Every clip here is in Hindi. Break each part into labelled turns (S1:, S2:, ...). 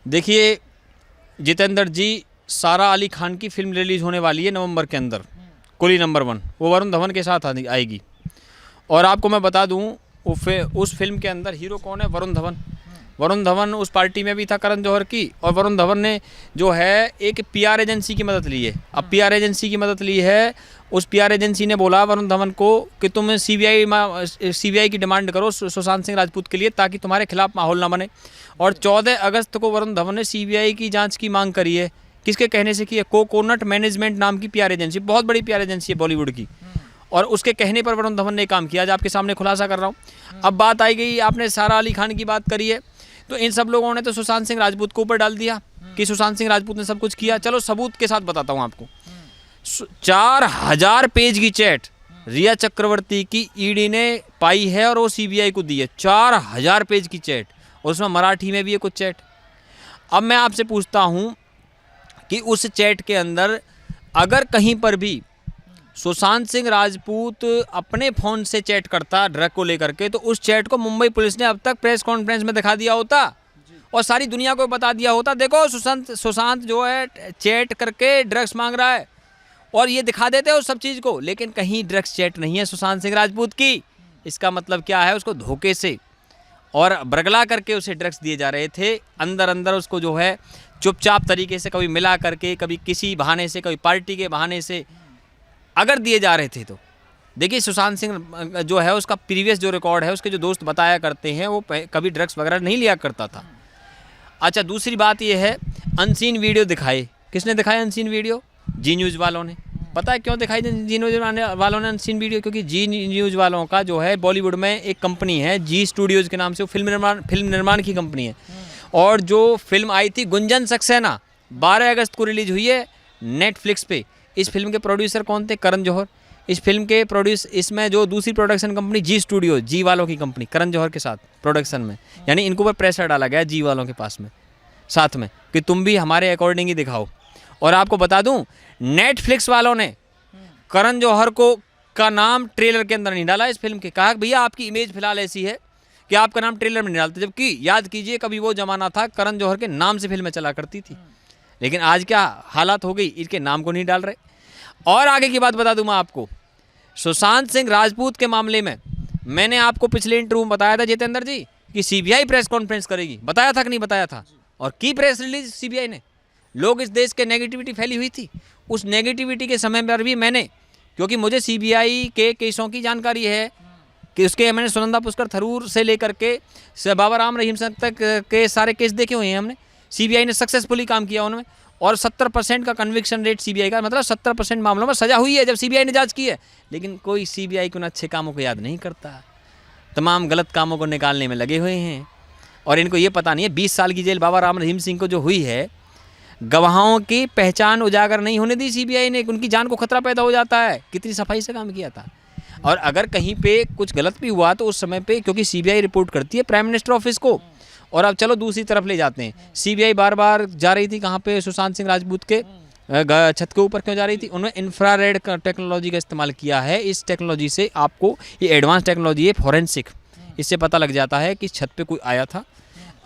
S1: देखिए जितेंद्र जी, सारा अली खान की फिल्म रिलीज़ होने वाली है नवंबर के अंदर, कुली नंबर 1, वो वरुण धवन के साथ आएगी। और आपको मैं बता दूं, उस फिल्म के अंदर हीरो कौन है? वरुण धवन। वरुण धवन उस पार्टी में भी था करण जौहर की, और वरुण धवन ने जो है एक पीआर एजेंसी की मदद ली है। अब पीआर एजेंसी की मदद ली है, उस पीआर एजेंसी ने बोला वरुण धवन को कि तुम सीबीआई की डिमांड करो सुशांत सिंह राजपूत के लिए, ताकि तुम्हारे खिलाफ माहौल ना बने। और 14 अगस्त को वरुण धवन ने सीबीआई की जांच की मांग करी है। किसके कहने से की है? कोकोनट मैनेजमेंट नाम की पीआर एजेंसी, बहुत बड़ी पीआर एजेंसी है बॉलीवुड की, और उसके कहने पर वरुण धवन ने काम किया। आज आपके सामने खुलासा कर रहा हूँ। अब बात आई गई, आपने सारा अली खान की बात करी है, तो इन सब लोगों ने तो सुशांत सिंह राजपूत को ऊपर डाल दिया कि सुशांत सिंह राजपूत ने सब कुछ किया। चलो सबूत के साथ बताता हूँ आपको। 4000 पेज की चैट रिया चक्रवर्ती की ईडी ने पाई है और वो सीबीआई को दी है। 4000 पेज की चैट, और उसमें मराठी में भी है कुछ चैट। अब मैं आपसे पूछता हूँ कि उस चैट के अंदर अगर कहीं पर भी सुशांत सिंह राजपूत अपने फ़ोन से चैट करता ड्रग को लेकर के, तो उस चैट को मुंबई पुलिस ने अब तक प्रेस कॉन्फ्रेंस में दिखा दिया होता और सारी दुनिया को बता दिया होता, देखो सुशांत जो है चैट करके ड्रग्स मांग रहा है, और ये दिखा देते हो सब चीज़ को। लेकिन कहीं ड्रग्स चैट नहीं है सुशांत सिंह राजपूत की। इसका मतलब क्या है? उसको धोखे से और बरगला करके उसे ड्रग्स दिए जा रहे थे। अंदर अंदर उसको जो है चुपचाप तरीके से, कभी मिला करके, कभी किसी बहाने से, कभी पार्टी के बहाने से अगर दिए जा रहे थे। तो देखिए सुशांत सिंह जो है उसका प्रीवियस जो रिकॉर्ड है, उसके जो दोस्त बताया करते हैं, वो कभी ड्रग्स वगैरह नहीं लिया करता था। अच्छा, दूसरी बात ये है, अनसीन वीडियो दिखाए। किसने दिखाए अनसीन वीडियो? जी न्यूज़ वालों ने। पता है क्यों दिखाई जी न्यूज़ वालों ने अनसीन वीडियो? क्योंकि जी न्यूज़ वालों का जो है बॉलीवुड में एक कंपनी है जी स्टूडियोज़ के नाम से, वो फिल्म निर्माण की कंपनी है। और जो फिल्म आई थी गुंजन सक्सेना, 12 अगस्त को रिलीज हुई है नेटफ्लिक्स पे। इस फिल्म के प्रोड्यूसर कौन थे? करण जौहर। इस फिल्म के इसमें जो दूसरी प्रोडक्शन कंपनी जी स्टूडियो, जी वालों की कंपनी, करण जौहर के साथ प्रोडक्शन में, यानी इनको ऊपर प्रेशर डाला गया जी वालों के पास में, साथ में, कि तुम भी हमारे अकॉर्डिंग ही दिखाओ। और आपको बता दूं, नेटफ्लिक्स वालों ने करण जौहर को का नाम ट्रेलर के अंदर नहीं डाला इस फिल्म के। कहा भैया आपकी इमेज फिलहाल ऐसी है कि आपका नाम ट्रेलर में नहीं डालते, जबकि याद कीजिए कभी वो जमाना था करण जौहर के नाम से फिल्में चला करती थी। लेकिन आज क्या हालात हो गई, इसके नाम को नहीं डाल रहे। और आगे की बात बता दूं मैं आपको, सुशांत सिंह राजपूत के मामले में मैंने आपको पिछले इंटरव्यू में बताया था जितेंद्र जी कि सीबीआई प्रेस कॉन्फ्रेंस करेगी। बताया था कि नहीं बताया था? और की प्रेस रिलीज सीबीआई ने। लोग इस देश के नेगेटिविटी फैली हुई थी, उस नेगेटिविटी के समय पर भी मैंने, क्योंकि मुझे सीबीआई के केसों की जानकारी है कि उसके मैंने सुनंदा पुष्कर थरूर से लेकर के बाबा राम रहीम तक के सारे केस देखे हुए हैं हमने। सीबीआई ने सक्सेसफुली काम किया उनमें, और 70% का कन्विक्शन रेट सीबीआई का, मतलब 70% मामलों में सजा हुई है जब सीबीआई ने जांच की है। लेकिन कोई सीबीआई को उन अच्छे कामों को याद नहीं करता, तमाम गलत कामों को निकालने में लगे हुए हैं। और इनको ये पता नहीं है 20 साल की जेल बाबा राम रहीम सिंह को जो हुई है, गवाहों की पहचान उजागर नहीं होने दी सीबीआई ने, उनकी जान को खतरा पैदा हो जाता है। कितनी सफाई से काम किया था। और अगर कहीं पे कुछ गलत भी हुआ तो उस समय पे, क्योंकि सीबीआई रिपोर्ट करती है प्राइम मिनिस्टर ऑफिस को। और अब चलो दूसरी तरफ ले जाते हैं, सीबीआई बार बार जा रही थी कहाँ पे? सुशांत सिंह राजपूत के छत के ऊपर क्यों जा रही थी? उन्होंने इंफ्रारेड टेक्नोलॉजी का इस्तेमाल किया है। इस टेक्नोलॉजी से आपको, ये एडवांस टेक्नोलॉजी है, फॉरेंसिक, इससे पता लग जाता है कि छत पे कोई आया था,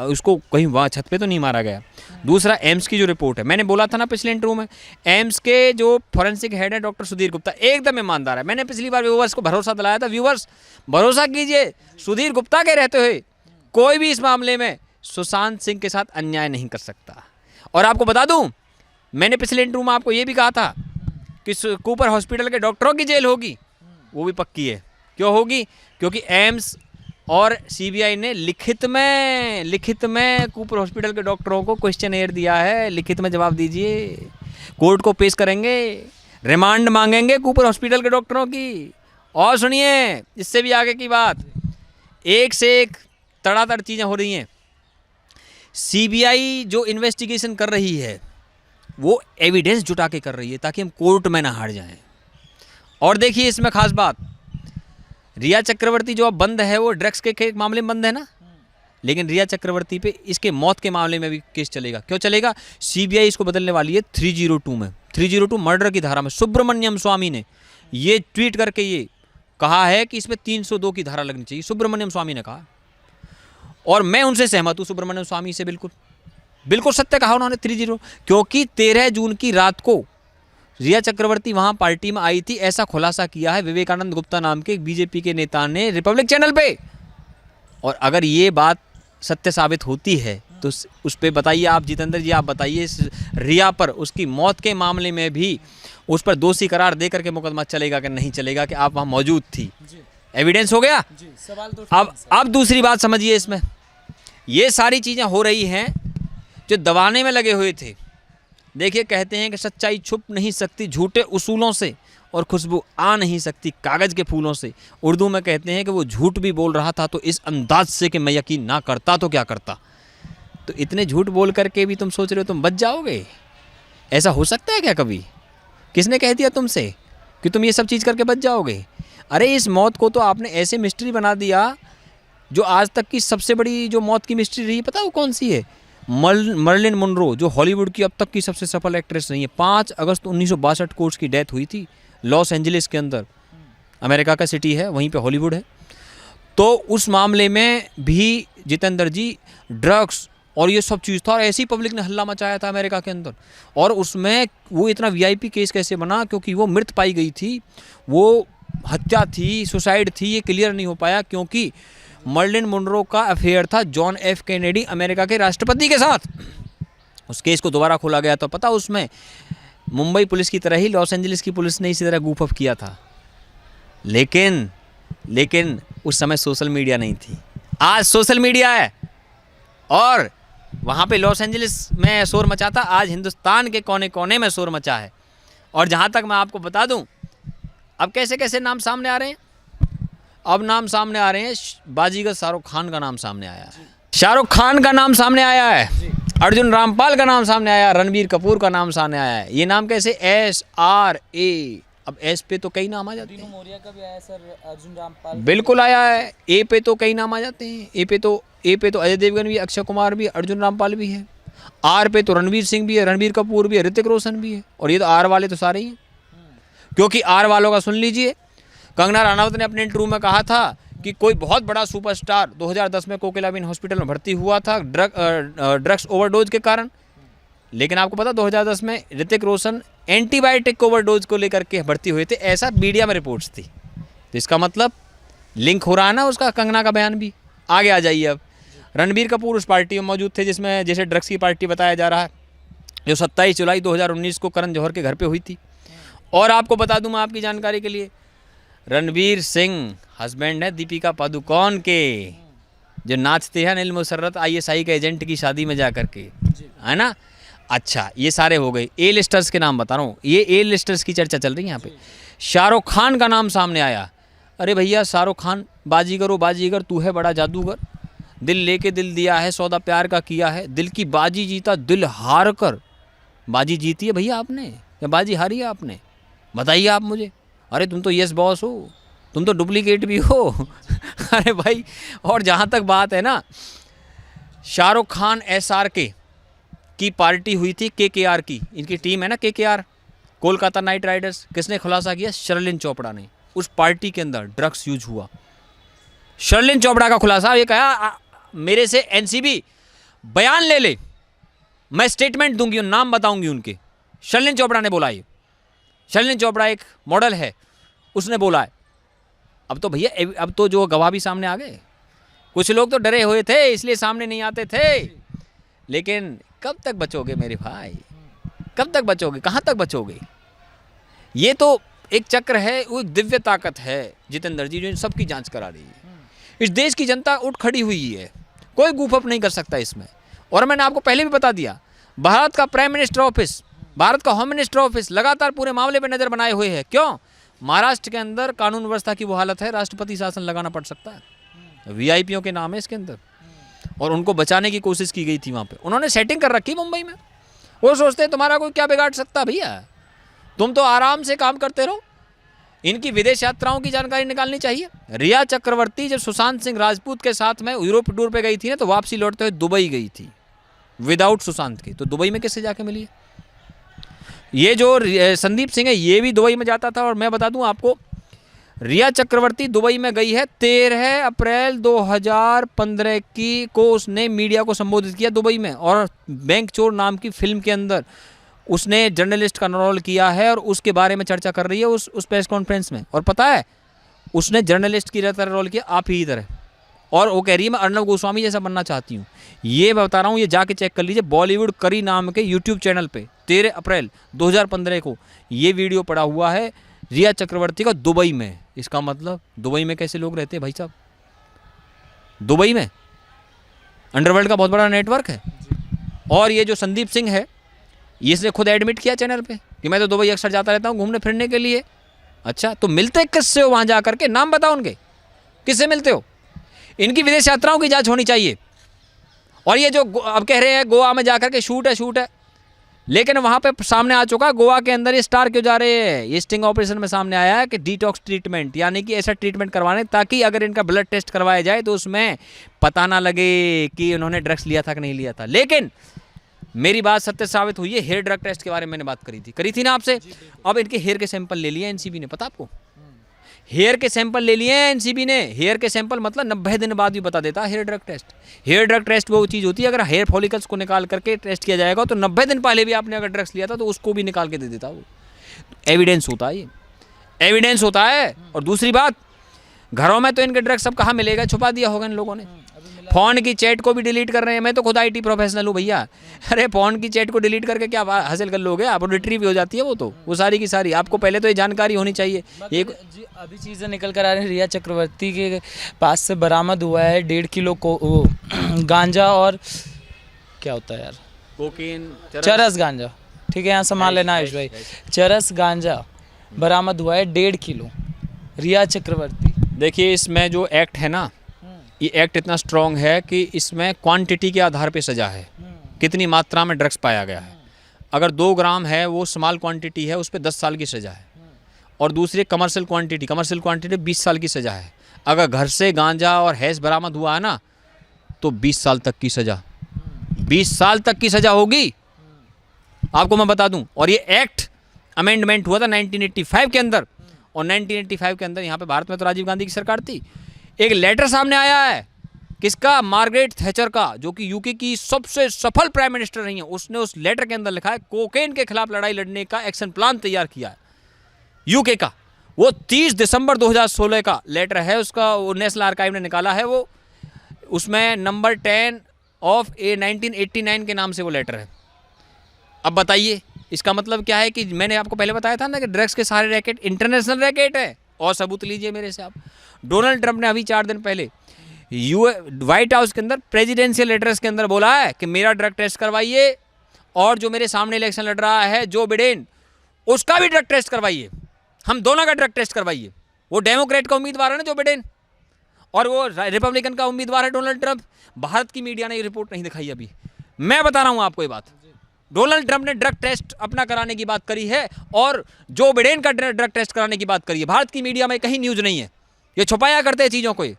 S1: उसको कहीं वहाँ छत पे तो नहीं मारा गया। दूसरा, एम्स की जो रिपोर्ट है, मैंने बोला था ना पिछले इंटरव्यू में, एम्स के जो फॉरेंसिक हेड है डॉक्टर सुधीर गुप्ता, एकदम ईमानदार है। मैंने पिछली बार व्यूवर्स को भरोसा दिलाया था, व्यूवर्स भरोसा कीजिए, सुधीर गुप्ता के रहते हुए कोई भी इस मामले में सुशांत सिंह के साथ अन्याय नहीं कर सकता। और आपको बता दूं, मैंने पिछले इंटरव्यू में आपको ये भी कहा था कि कूपर हॉस्पिटल के डॉक्टरों की जेल होगी, वो भी पक्की है। क्यों होगी? क्योंकि एम्स और सीबीआई ने लिखित में कूपर हॉस्पिटल के डॉक्टरों को क्वेश्चन दिया है, लिखित में जवाब दीजिए, कोर्ट को पेश करेंगे, रिमांड मांगेंगे कूपर हॉस्पिटल के डॉक्टरों की। और सुनिए, इससे भी आगे की बात, एक से एक तड़ातड़ चीज़ें हो रही हैं। सीबीआई जो इन्वेस्टिगेशन कर रही है वो एविडेंस जुटा के कर रही है ताकि हम कोर्ट में ना हार जाएं। और देखिए इसमें खास बात, रिया चक्रवर्ती जो अब बंद है वो ड्रग्स के मामले में बंद है ना, लेकिन रिया चक्रवर्ती पे इसके मौत के मामले में भी केस चलेगा। क्यों चलेगा? सीबीआई इसको बदलने वाली है 302 में, 302 मर्डर की धारा में। सुब्रमण्यम स्वामी ने ये ट्वीट करके ये कहा है कि इसमें 302 की धारा लगनी चाहिए, सुब्रमण्यम स्वामी ने कहा। और मैं उनसे सहमत हूँ, सुब्रमण्यम स्वामी से बिल्कुल। बिल्कुल सत्य कहा उन्होंने 30, क्योंकि 13 जून की रात को रिया चक्रवर्ती वहां पार्टी में आई थी, ऐसा खुलासा किया है विवेकानंद गुप्ता नाम के बीजेपी के नेता ने रिपब्लिक चैनल पे। और अगर ये बात सत्य साबित होती है तो उस पे बताइए आप जितेंद्र जी, आप बताइए रिया पर उसकी मौत के मामले में भी उस पर दोषी करार दे करके मुकदमा चलेगा कि नहीं चलेगा कि आप वहां मौजूद थी? एविडेंस हो गया
S2: जी, सवाल तो
S1: अब दूसरी बात समझिए, इसमें ये सारी चीजें हो रही हैं जो दबाने में लगे हुए थे। देखिए, कहते हैं कि सच्चाई छुप नहीं सकती झूठे उसूलों से और खुशबू आ नहीं सकती कागज के फूलों से। उर्दू में कहते हैं कि वो झूठ भी बोल रहा था तो इस अंदाज से कि मैं यकीन ना करता तो क्या करता। तो इतने झूठ बोल करके भी तुम सोच रहे हो तुम बच जाओगे? ऐसा हो सकता है क्या कभी? किसने कह दिया तुमसे कि तुम ये सब चीज़ करके बच जाओगे? अरे इस मौत को तो आपने ऐसे मिस्ट्री बना दिया, जो आज तक की सबसे बड़ी जो मौत की मिस्ट्री रही, पता वो कौन सी है? मर्लिन मोनरो, जो हॉलीवुड की अब तक की सबसे सफल एक्ट्रेस रही है। 5 अगस्त 1962 को उसकी डेथ हुई थी लॉस एंजलिस के अंदर, अमेरिका का सिटी है, वहीं पे हॉलीवुड है। तो उस मामले में भी जितेंद्र जी ड्रग्स और ये सब चीज़ था, और ऐसी पब्लिक ने हल्ला मचाया था अमेरिका के अंदर। और उसमें वो इतना वीआईपी केस कैसे बना? क्योंकि वो मृत पाई गई थी, वो हत्या थी, सुसाइड थी, ये क्लियर नहीं हो पाया क्योंकि मर्लिन मोनरो का अफेयर था जॉन एफ कैनेडी अमेरिका के राष्ट्रपति के साथ। उस केस को दोबारा खोला गया तो पता उसमें मुंबई पुलिस की तरह ही लॉस एंजलिस की पुलिस ने इसी तरह गूफ अप किया था। लेकिन उस समय सोशल मीडिया नहीं थी। आज सोशल मीडिया है और वहाँ पे लॉस एंजलिस में शोर मचा था, आज हिंदुस्तान के कोने कोने में शोर मचा है। और जहाँ तक मैं आपको बता दूँ, अब कैसे कैसे नाम सामने आ रहे हैं। अब नाम सामने आ रहे हैं, बाजीगर शाहरुख खान का नाम सामने आया है, शाहरुख खान का नाम सामने आया है, अर्जुन रामपाल का नाम सामने आया, रणबीर कपूर का नाम सामने आया है। ये नाम कैसे? SRA। अब एस पे तो कई नाम आ जाते हैं।
S2: मौर्य का भी आया सर, अर्जुन रामपाल
S1: बिल्कुल आया है। ए पे तो कई नाम आ जाते हैं। ए पे तो अजय देवगन भी, अक्षय कुमार भी, अर्जुन रामपाल भी है। आर पे तो रणवीर सिंह भी है, रणबीर कपूर भी है, ऋतिक रोशन भी है। और ये तो आर वाले तो सारे ही हैं, क्योंकि आर वालों का सुन लीजिए, कंगना रनावत ने अपने इंटरव्यू में कहा था कि कोई बहुत बड़ा सुपरस्टार 2010 में कोकिलाबेन हॉस्पिटल में भर्ती हुआ था ड्रग्स ओवरडोज के कारण। लेकिन आपको पता 2010 में ऋतिक रोशन एंटीबायोटिक ओवरडोज को लेकर के भर्ती हुए थे, ऐसा मीडिया में रिपोर्ट्स थी। तो इसका मतलब लिंक हो रहा है ना उसका, कंगना का बयान भी। आगे आ जाइए। अब रणबीर कपूर उस पार्टी में मौजूद थे जिसमें जैसे ड्रग्स की पार्टी बताया जा रहा है, जो 27 जुलाई 2019 को करण जौहर के घर पे हुई थी। और आपको बता दूं मैं आपकी जानकारी के लिए, रणवीर सिंह हस्बैंड है दीपिका पादुकोण के, जो नाचते हैं अनिल मुसर्रत ISI के एजेंट की शादी में जा कर के, है ना। अच्छा, ये सारे हो गए। ए लिस्टर्स के नाम बता रहा हूँ, ये ए लिस्टर्स की चर्चा चल रही है यहाँ पे। शाहरुख खान का नाम सामने आया। अरे भैया, शाहरुख खान बाजीगरो बाजीगर, तू है बड़ा जादूगर, दिल लेके दिल दिया है, सौदा प्यार का किया है, दिल की बाजी जीता दिल हार कर। बाजी जीती है भैया आपने या बाजी हारी है आपने? बताइए आप मुझे। अरे तुम तो यस बॉस हो, तुम तो डुप्लीकेट भी हो। अरे भाई, और जहाँ तक बात है ना, शाहरुख खान SRK की पार्टी हुई थी, KKR की, इनकी टीम है ना KKR, कोलकाता नाइट राइडर्स। किसने खुलासा किया? शर्लिन चोपड़ा ने। उस पार्टी के अंदर ड्रग्स यूज हुआ। शर्लिन चोपड़ा का खुलासा, ये कहा मेरे से NCB बयान ले ले, मैं स्टेटमेंट दूंगी, नाम बताऊंगी उनके। शर्लिन चोपड़ा ने बोला। ये शर्लिन चोपड़ा एक मॉडल है, उसने बोला है। अब तो भैया, अब तो जो गवाह भी सामने आ गए। कुछ लोग तो डरे हुए थे इसलिए सामने नहीं आते थे, लेकिन कब तक बचोगे मेरे भाई, कब तक बचोगे, कहाँ तक बचोगे? ये तो एक चक्र है, वो एक दिव्य ताकत है जितेंद्र जी, जो इन सबकी जांच करा रही है। इस देश की जनता उठ खड़ी हुई है, कोई गूफअप नहीं कर सकता इसमें। और मैंने आपको पहले भी बता दिया, भारत का प्राइम मिनिस्टर ऑफिस, भारत का होम मिनिस्टर ऑफिस लगातार पूरे मामले पर नजर बनाए हुए है। क्यों? महाराष्ट्र के अंदर कानून व्यवस्था की वो हालत है, राष्ट्रपति शासन लगाना पड़ सकता है। VIPों के नाम है इसके अंदर, और उनको बचाने की कोशिश की गई थी। वहाँ पे उन्होंने सेटिंग कर रखी मुंबई में। वो सोचते हैं तुम्हारा कोई क्या बिगाड़ सकता भैया, तुम तो आराम से काम करते रहो। इनकी विदेश यात्राओं की जानकारी निकालनी चाहिए। रिया चक्रवर्ती जब सुशांत सिंह राजपूत के साथ में यूरोप टूर पे गई थी ना, तो वापसी लौटते हुए दुबई गई थी विदाउट सुशांत के। तो दुबई में किससे जाके मिली? ये जो संदीप सिंह है, ये भी दुबई में जाता था। और मैं बता दूं आपको, रिया चक्रवर्ती दुबई में गई है 13 अप्रैल 2015 की को उसने मीडिया को संबोधित किया दुबई में, और बैंक चोर नाम की फिल्म के अंदर उसने जर्नलिस्ट का रोल किया है और उसके बारे में चर्चा कर रही है उस प्रेस कॉन्फ्रेंस में। और पता है उसने जर्नलिस्ट की तरह रोल किया, आप ही तरह, और वो कह रही है मैं अर्नब गोस्वामी जैसा बनना चाहती हूँ। ये बता रहा हूँ, ये जाके चेक कर लीजिए बॉलीवुड करी नाम के यूट्यूब चैनल पे 13 अप्रैल 2015 को ये वीडियो पड़ा हुआ है रिया चक्रवर्ती का दुबई में। इसका मतलब दुबई में कैसे लोग रहते हैं भाई साहब? दुबई में अंडरवर्ल्ड का बहुत बड़ा नेटवर्क है। और ये जो संदीप सिंह है, ये इसने खुद एडमिट किया चैनल पे कि मैं तो दुबई अक्सर जाता रहता हूँ घूमने फिरने के लिए। अच्छा, तो मिलते किससे हो वहाँ जा करके? नाम बताओ उनके, किससे मिलते हो? इनकी विदेश यात्राओं की जांच होनी चाहिए। और ये जो अब कह रहे हैं गोवा में जाकर के शूट है, लेकिन वहाँ पे सामने आ चुका गोवा के अंदर ये स्टार क्यों जा रहे हैं। ये स्टिंग ऑपरेशन में सामने आया है कि डिटॉक्स ट्रीटमेंट, यानी कि ऐसा ट्रीटमेंट करवाने ताकि अगर इनका ब्लड टेस्ट करवाया जाए तो उसमें पता ना लगे कि उन्होंने ड्रग्स लिया था कि नहीं लिया था। लेकिन मेरी बात सत्य साबित हुई है। हेयर ड्रग टेस्ट के बारे में मैंने बात करी थी ना आपसे। अब इनके हेयर के सैंपल ले लिए एनसीबी ने, पता आपको? हेयर के सैंपल ले लिए एनसीबी ने। हेयर के सैंपल मतलब 90 दिन बाद भी बता देता है hair drug test. Hair drug test वो चीज़ होती है, अगर हेयर फॉलिकल्स को निकाल करके टेस्ट किया जाएगा तो 90 दिन पहले भी आपने अगर ड्रग्स लिया था तो उसको भी निकाल के दे देता वो। एविडेंस होता है, ये एविडेंस होता है। और दूसरी बात, घरों में तो इनके ड्रग्स सब कहाँ मिलेगा? छुपा दिया होगा इन लोगों ने। फ़ोन की चैट को भी डिलीट कर रहे हैं। मैं तो खुद आईटी प्रोफेशनल हूँ भैया। अरे फ़ोन की चैट को डिलीट करके क्या हासिल कर लोगे आप? रिट्रीव भी हो जाती है वो सारी की सारी। आपको पहले तो ये जानकारी होनी चाहिए। ये
S2: जी अभी चीज़ें निकल कर आ रही हैं। रिया चक्रवर्ती के पास से बरामद हुआ है 1.5 किलो को गांजा और क्या होता है यार,
S1: कोकीन,
S2: चरस गांजा। ठीक है, यहाँ संभाल लेना आयुष भाई। चरस गांजा बरामद हुआ है 1.5 किलो। रिया चक्रवर्ती,
S1: देखिए इसमें जो एक्ट है ना, ये एक्ट इतना स्ट्रॉन्ग है कि इसमें क्वांटिटी के आधार पे सजा है, कितनी मात्रा में ड्रग्स पाया गया है। अगर 2 ग्राम है, वो स्मॉल क्वांटिटी है, उस पर 10 साल की सज़ा है। और दूसरी कमर्शियल क्वांटिटी 20 साल की सज़ा है। अगर घर से गांजा और हैश बरामद हुआ है ना तो 20 साल तक की सज़ा, 20 साल तक की सज़ा होगी, आपको मैं बता दूं। और ये एक्ट अमेंडमेंट हुआ था 1985 के अंदर, और 1985 के अंदर यहाँ पे भारत में तो राजीव गांधी की सरकार थी। एक लेटर सामने आया है, किसका? मार्गरेट थैचर का, जो कि यूके की सबसे सफल प्राइम मिनिस्टर रही है। उसने उस लेटर के अंदर लिखा है कोकेन के खिलाफ लड़ाई लड़ने का एक्शन प्लान तैयार किया है यूके का। वो 30 दिसंबर 2016 का लेटर है उसका, वो नेशनल आर्काइव ने निकाला है। वो उसमें नंबर 10 ऑफ 1989 के नाम से वो लेटर है। अब बताइए इसका मतलब क्या है? कि मैंने आपको पहले बताया था ना कि ड्रग्स के सारे रैकेट इंटरनेशनल रैकेट है। और सबूत लीजिए मेरे से आप। डोनाल्ड ट्रंप ने अभी 4 दिन पहले व्हाइट हाउस के अंदर प्रेसिडेंशियल लेटर्स के अंदर बोला है कि मेरा ड्रग टेस्ट करवाइए, और जो मेरे सामने इलेक्शन लड़ रहा है जो बिडेन, उसका भी ड्रग टेस्ट करवाइए, हम दोनों का ड्रग टेस्ट करवाइए। वो डेमोक्रेट का उम्मीदवार है ना जो बिडेन, और वो रिपब्लिकन का उम्मीदवार है डोनाल्ड ट्रंप। भारत की मीडिया ने ये रिपोर्ट नहीं दिखाई अभी। मैं बता रहा हूँ आपको ये बात। डोनाल्ड ट्रंप ने ड्रग टेस्ट अपना कराने की बात करी है, और जो बिडेन का ड्रग टेस्ट कराने की बात करी है। भारत की मीडिया में कहीं न्यूज़ नहीं है। ये छुपाया करते हैं चीज़ों को, ये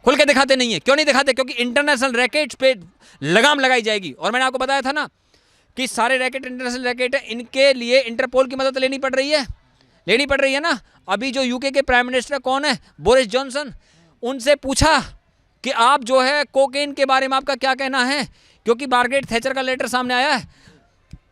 S1: खुल के दिखाते नहीं है। क्यों नहीं दिखाते? क्योंकि इंटरनेशनल रैकेट्स पे लगाम लगाई जाएगी। और मैंने आपको बताया था ना कि सारे रैकेट इंटरनेशनल रैकेट है, इनके लिए इंटरपोल की मदद लेनी पड़ रही है ना। अभी जो यूके के प्राइम मिनिस्टर कौन है? Boris Johnson. उनसे पूछा कि आप जो है कोकेन के बारे में आपका क्या कहना है, क्योंकि मार्गरेट थैचर का लेटर सामने आया है।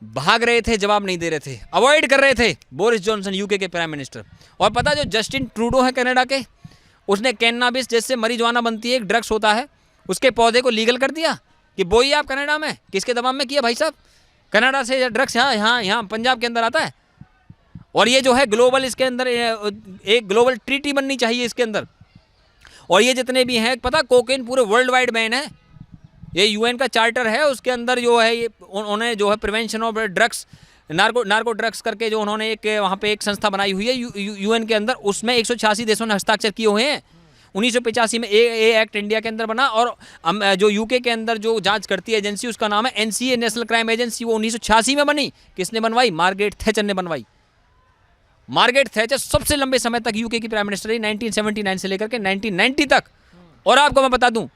S1: भाग रहे थे, जवाब नहीं दे रहे थे, अवॉइड कर रहे थे बोरिस जॉनसन यूके के प्राइम मिनिस्टर। और पता जो जस्टिन ट्रूडो है कनाडा के, उसने कैननाबिस जैसे मरीजुआना बनती है, एक ड्रग्स होता है, उसके पौधे को लीगल कर दिया कि बोइए आप कनाडा में। किसके दबाव में किया भाई साहब? कनाडा से ड्रग्स यहाँ पंजाब के अंदर आता है। और ये जो है ग्लोबल, इसके अंदर एक ग्लोबल ट्रीटी बननी चाहिए इसके अंदर। और ये जितने भी हैं, पता कोकेन पूरे वर्ल्ड वाइड बैन है। ये यूएन का चार्टर है, उसके अंदर जो है ये उन्होंने जो है prevention of drugs, narco drugs करके जो उन्होंने एक वहाँ पे एक संस्था बनाई हुई है यूएन के अंदर। उसमें 186 देशों ने हस्ताक्षर किए हुए हैं। 1985 में ए एक्ट इंडिया के अंदर बना। और जो यूके के अंदर जो जांच करती है एजेंसी, उसका नाम है एनसीए, नेशनल क्राइम एजेंसी। वो 1986 में बनी। किसने बनवाई? मार्गरेट थैचर ने बनवाई। मार्गरेट थैचर सबसे लंबे समय तक यूके की प्राइम मिनिस्टर रही, 1979 से लेकर के 1990 तक। और आपको मैं बता दूं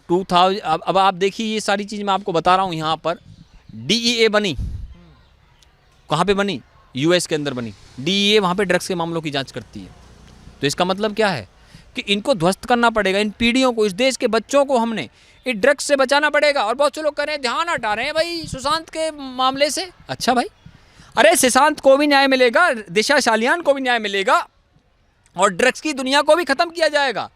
S1: 2000, अब आप देखिए ये सारी चीज़ मैं आपको बता रहा हूँ। यहाँ पर डीईए बनी, कहाँ पे बनी? यूएस के अंदर बनी। डीईए वहाँ पे ड्रग्स के मामलों की जांच करती है। तो इसका मतलब क्या है कि इनको ध्वस्त करना पड़ेगा, इन पीढ़ियों को, इस देश के बच्चों को हमने इस ड्रग्स से बचाना पड़ेगा। और बहुत से लोग कह रहे हैं ध्यान हटा रहे हैं भाई सुशांत के मामले से। अच्छा भाई, अरे सुशांत को भी न्याय मिलेगा, दिशा सालियान को भी न्याय मिलेगा और ड्रग्स की दुनिया को भी खत्म किया जाएगा।